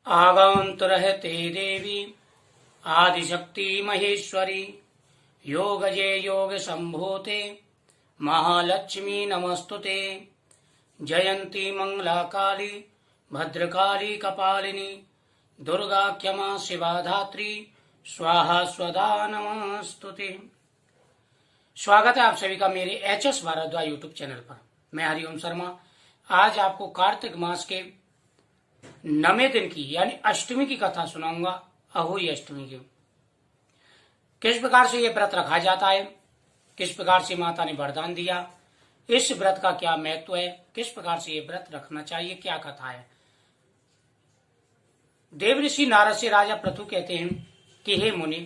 आगंत रहते देवी आदिशक्ति महेश्वरी योगजे योग संभूते महालक्ष्मी नमस्तुते। जयंती मंगला काली भद्रकाली कपालिनी दुर्गा क्षमा शिवा धात्री स्वाहा स्वधा नमस्तुते। स्वागत है आप सभी का मेरे HS भारद्वाज यूट्यूब चैनल पर। मैं हरिओम शर्मा आज आपको कार्तिक मास के 9वें दिन की यानी अष्टमी की कथा सुनाऊंगा। अहोई अष्टमी की किस प्रकार से ये व्रत रखा जाता है, किस प्रकार से माता ने वरदान दिया, इस व्रत का क्या महत्व है, किस प्रकार से ये व्रत रखना चाहिए, क्या कथा है। देव ऋषि नारद से राजा पृथु कहते हैं कि हे मुनि,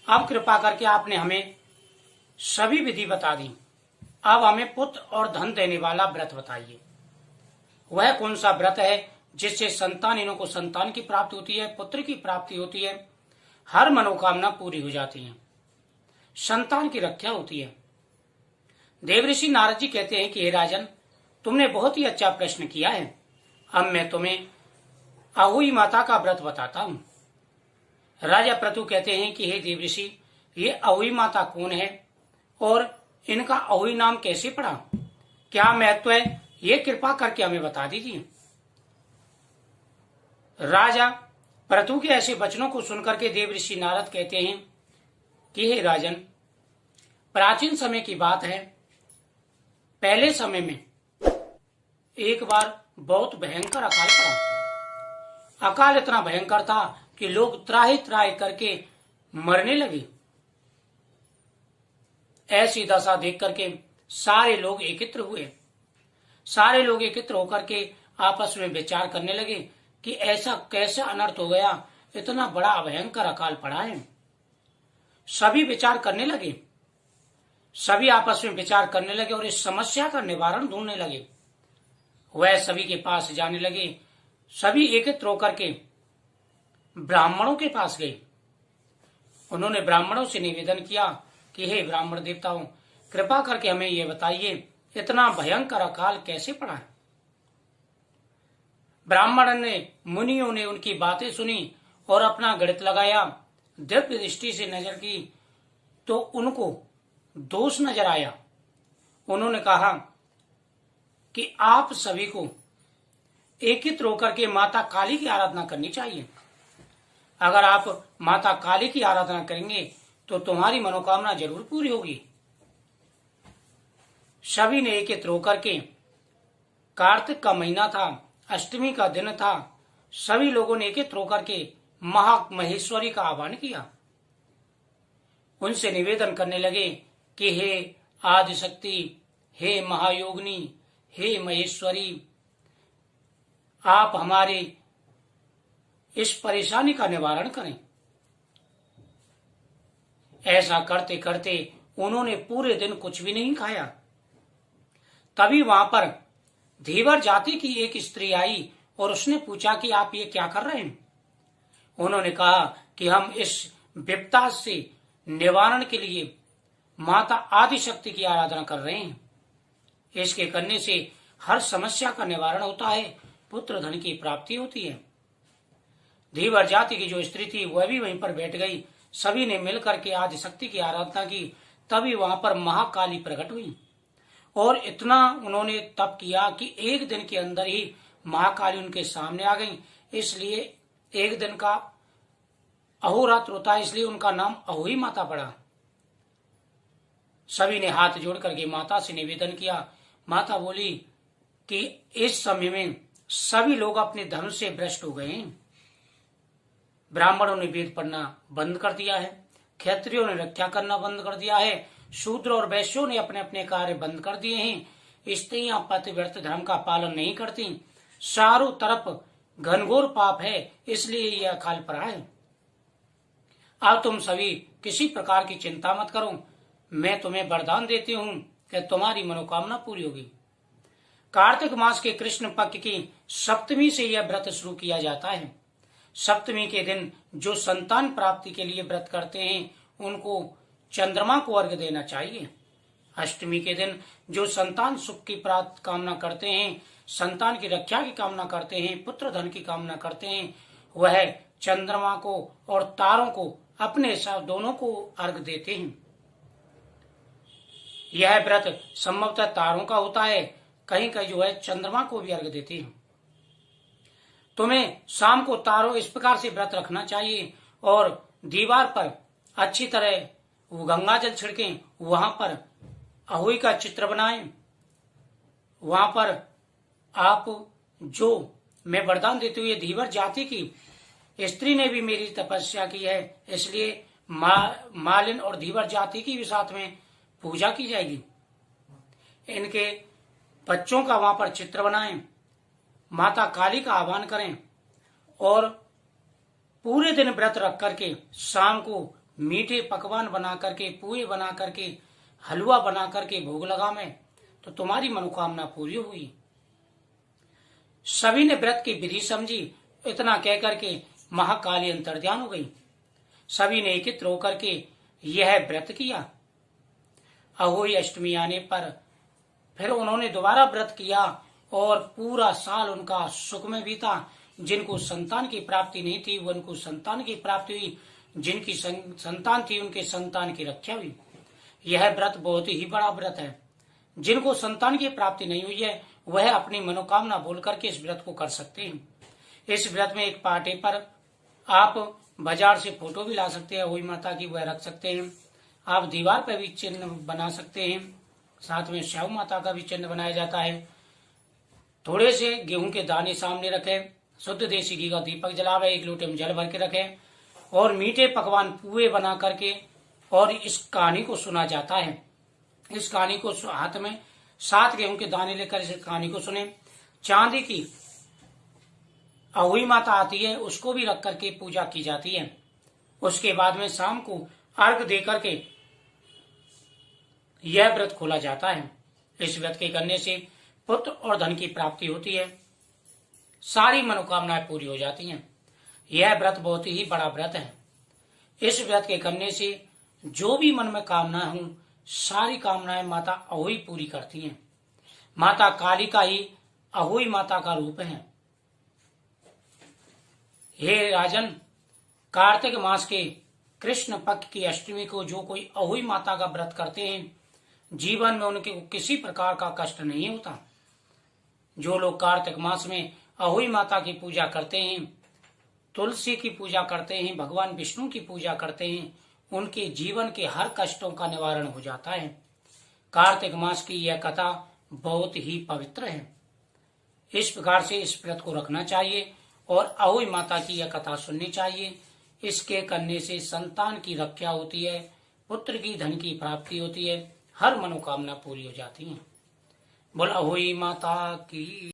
अब कृपा करके आपने हमें सभी विधि बता दी, अब हमें पुत्र और धन देने वाला व्रत बताइए। वह कौन सा व्रत है जिससे संतानिनों को संतान की प्राप्ति होती है, पुत्र की प्राप्ति होती है, हर मनोकामना पूरी हो जाती है, संतान की रक्षा होती है। देवऋषि नारद जी कहते हैं कि हे राजन, तुमने बहुत ही अच्छा प्रश्न किया है। अब मैं तुम्हें अहोई माता का व्रत बताता हूँ। राजा पृथु कहते हैं कि हे देवऋषि, ये अहोई माता कौन है और इनका अहोई नाम कैसे पड़ा, क्या महत्व है, ये कृपा करके हमें बता दीजिए। राजा पृथु के ऐसे वचनों को सुनकर के देवऋषि नारद कहते हैं कि हे राजन, प्राचीन समय की बात है। पहले समय में एक बार बहुत भयंकर अकाल पड़ा। अकाल इतना भयंकर था कि लोग त्राहि त्राहि करके मरने लगे। ऐसी दशा देख करके सारे लोग एकत्र हुए। सारे लोग एकत्र होकर के आपस में विचार करने लगे कि ऐसा कैसा अनर्थ हो गया, इतना बड़ा भयंकर अकाल पड़ा है। सभी विचार करने लगे, सभी आपस में विचार करने लगे और इस समस्या का निवारण ढूंढने लगे। वह सभी के पास जाने लगे। सभी एकत्र होकर के ब्राह्मणों के पास गए। उन्होंने ब्राह्मणों से निवेदन किया कि हे ब्राह्मण देवताओं, कृपा करके हमें यह बताइए, इतना भयंकर अकाल कैसे पड़ा है। ब्राह्मण ने मुनियों ने उनकी बातें सुनी और अपना गणित लगाया। दिव्य दृष्टि से नजर की तो उनको दोष नजर आया। उन्होंने कहा कि आप सभी को एकत्र होकर के माता काली की आराधना करनी चाहिए। अगर आप माता काली की आराधना करेंगे तो तुम्हारी मनोकामना जरूर पूरी होगी। सभी ने एकत्र होकर के, कार्तिक का महीना था, अष्टमी का दिन था, सभी लोगों ने एकत्र होकर के महेश्वरी का आह्वान किया। उनसे निवेदन करने लगे कि हे आदिशक्ति, हे महायोगिनी, हे महेश्वरी, आप हमारे इस परेशानी का निवारण करें। ऐसा करते करते उन्होंने पूरे दिन कुछ भी नहीं खाया। तभी वहां पर धीवर जाति की एक स्त्री आई और उसने पूछा कि आप ये क्या कर रहे हैं। उन्होंने कहा कि हम इस विपदा से निवारण के लिए माता आदिशक्ति की आराधना कर रहे हैं। इसके करने से हर समस्या का निवारण होता है, पुत्र धन की प्राप्ति होती है। धीवर जाति की जो स्त्री थी वह भी वहीं पर बैठ गई। सभी ने मिलकर के आदिशक्ति की आराधना की। तभी वहां पर महाकाली प्रकट हुई और इतना उन्होंने तप किया कि एक दिन के अंदर ही महाकाली उनके सामने आ गई। इसलिए एक दिन का अहोरात्र होता है, इसलिए उनका नाम अहोई माता पड़ा। सभी ने हाथ जोड़ करके माता से निवेदन किया। माता बोली कि इस समय में सभी लोग अपने धर्म से भ्रष्ट हो गए हैं। ब्राह्मणों ने वेद पढ़ना बंद कर दिया है, क्षत्रियों ने रक्षा करना बंद कर दिया है, शूद्र और वैश्यों ने अपने अपने कार्य बंद कर दिए हैं। स्त्रियां पतिव्रत धर्म का पालन नहीं करती। चारों तरफ घनघोर पाप है, इसलिए यह अकाल पड़ा है। अब तुम सभी किसी प्रकार की चिंता मत करो, मैं तुम्हें वरदान देती हूँ कि तुम्हारी मनोकामना पूरी होगी। कार्तिक मास के कृष्ण पक्ष की सप्तमी से यह व्रत शुरू किया जाता है। सप्तमी के दिन जो संतान प्राप्ति के लिए व्रत करते हैं उनको चंद्रमा को अर्घ्य देना चाहिए। अष्टमी के दिन जो संतान सुख की प्राप्त कामना करते हैं, संतान की रक्षा की कामना करते हैं, पुत्र धन की कामना करते हैं, वह चंद्रमा को और तारों को अपने साथ दोनों को अर्घ देते हैं। यह व्रत संभवतः तारों का होता है, कहीं कहीं जो है चंद्रमा को भी अर्घ देते हैं। तुम्हें शाम को तारों इस प्रकार से व्रत रखना चाहिए और दीवार पर अच्छी तरह वो गंगा जल छिड़कें, वहां पर अहोई का चित्र बनाएं। वहां पर आप जो मैं वरदान देते हुए धीवर जाति की स्त्री ने भी मेरी तपस्या की है, इसलिए मालिन और धीवर जाति की भी साथ में पूजा की जाएगी। इनके बच्चों का वहां पर चित्र बनाएं, माता काली का आह्वान करें और पूरे दिन व्रत रख करके शाम को मीठे पकवान बना करके, पुए बना करके, हलवा बना करके भोग लगावें तो तुम्हारी मनोकामना पूरी हुई। सभी ने व्रत की विधि समझी। इतना कह करके महाकाली अंतर्ध्यान हो गई। सभी ने एकत्र होकर के यह व्रत किया। अहोई अष्टमी आने पर फिर उन्होंने दोबारा व्रत किया और पूरा साल उनका सुख में बीता। जिनको संतान की प्राप्ति नहीं थी वो उनको संतान की प्राप्ति हुई, जिनकी संतान थी उनके संतान की रक्षा हुई। यह व्रत बहुत ही बड़ा व्रत है। जिनको संतान की प्राप्ति नहीं हुई है वह अपनी मनोकामना बोल करके इस व्रत को कर सकते हैं। इस व्रत में एक पाटे पर आप बाजार से फोटो भी ला सकते हैं, वही माता की वह रख सकते हैं। आप दीवार पर भी चिन्ह बना सकते हैं, साथ में श्याम माता का भी चिन्ह बनाया जाता है। थोड़े से गेहूं के दाने सामने रखें, शुद्ध देसी घी का दीपक जलावे, 1 लोटे में जल भर के रखें और मीठे पकवान पुए बना करके और इस कहानी को सुना जाता है। इस कहानी को हाथ में 7 गेहूं के दाने लेकर इस कहानी को सुने। चांदी की अहोई माता आती है, उसको भी रख करके पूजा की जाती है। उसके बाद में शाम को अर्घ दे करके यह व्रत खोला जाता है। इस व्रत के करने से पुत्र और धन की प्राप्ति होती है, सारी मनोकामनाएं पूरी हो जाती हैं। यह व्रत बहुत ही बड़ा व्रत है। इस व्रत के करने से जो भी मन में कामनाएं हों सारी कामनाएं माता अहोई पूरी करती हैं। माता काली का ही अहोई माता का रूप है। हे राजन, कार्तिक मास के कृष्ण पक्ष की अष्टमी को जो कोई अहोई माता का व्रत करते हैं जीवन में उनके किसी प्रकार का कष्ट नहीं होता। जो लोग कार्तिक मास में अहोई माता की पूजा करते हैं, तुलसी की पूजा करते हैं, भगवान विष्णु की पूजा करते हैं, उनके जीवन के हर कष्टों का निवारण हो जाता है। कार्तिक मास की यह कथा बहुत ही पवित्र है। इस प्रकार से इस व्रत को रखना चाहिए और अहोई माता की यह कथा सुननी चाहिए। इसके करने से संतान की रक्षा होती है, पुत्र की धन की प्राप्ति होती है, हर मनोकामना पूरी हो जाती है। बोल अहोई माता की।